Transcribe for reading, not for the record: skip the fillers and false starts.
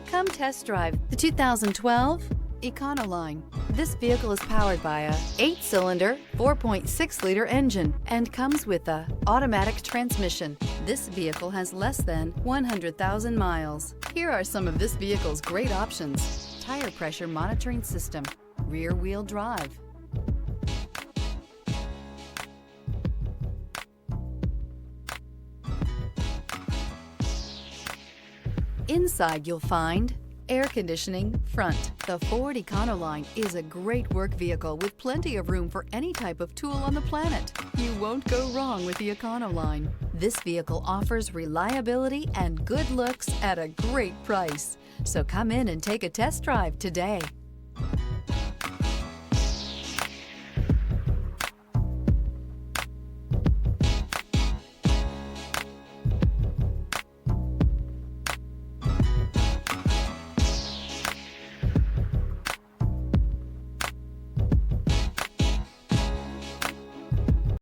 Come test drive the 2012 Econoline. This vehicle is powered by a 8-cylinder, 4.6-liter engine and comes with a automatic transmission. This vehicle has less than 100,000 miles. Here are some of this vehicle's great options: tire pressure monitoring system, rear-wheel drive, inside you'll find air conditioning front. The Ford Econoline is a great work vehicle with plenty of room for any type of tool on the planet. You won't go wrong with the Econoline. This vehicle offers reliability and good looks at a great price. So come in and take a test drive today.